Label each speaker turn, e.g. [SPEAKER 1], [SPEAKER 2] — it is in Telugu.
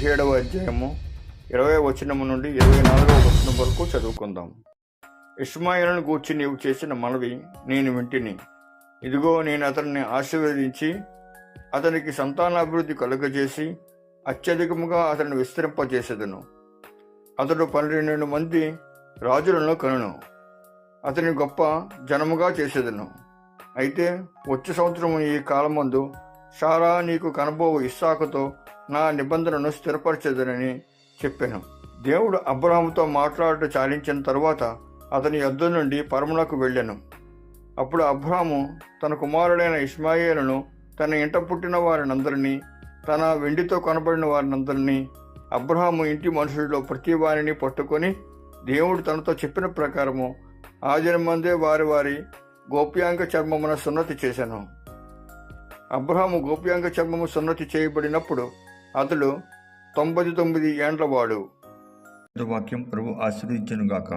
[SPEAKER 1] 17వ అధ్యాయము 20వ వచనం నుండి 24వ వచనం వరకు చదువుకుందాం. ఇష్మాయేలును గూర్చి నీవు చేసిన మనవి నేను వింటిని. ఇదిగో, నేను అతన్ని ఆశీర్వదించి అతనికి సంతానాభివృద్ధి కలుగజేసి అత్యధికముగా అతన్ని విస్తరింపజేసేదను. అతడు 12 మంది రాజులను కనును. అతని గొప్ప జనముగా చేసేదను. అయితే వచ్చే సంవత్సరము ఈ కాలమందు సారా నీకు కనబోవు ఇస్సాకుతో నా నిబంధనను స్థిరపరచెదనని చెప్పాను. దేవుడు అబ్రాహాముతో మాట్లాడటం చాలించిన తరువాత అతని యొద్ద నుండి పరమునకు వెళ్ళాను. అప్పుడు అబ్రాహాము తన కుమారుడైన ఇష్మాయేలును, తన ఇంట పుట్టిన వారినందరినీ, తన వెండితో కొనబడిన వారినందరినీ, అబ్రాహాము ఇంటి మనుషుల్లో ప్రతి వారిని పట్టుకొని దేవుడు తనతో చెప్పిన ప్రకారము ఆ దినమందే వారి వారి గోప్యాంగ చర్మమున సున్నతి చేశాను. అబ్రాహాము గోప్యాంగ చర్మము సున్నతి చేయబడినప్పుడు అతడు 99 ఏండ్ల వాడు.
[SPEAKER 2] వాక్యం ప్రభు ఆశీర్వదించును గాక.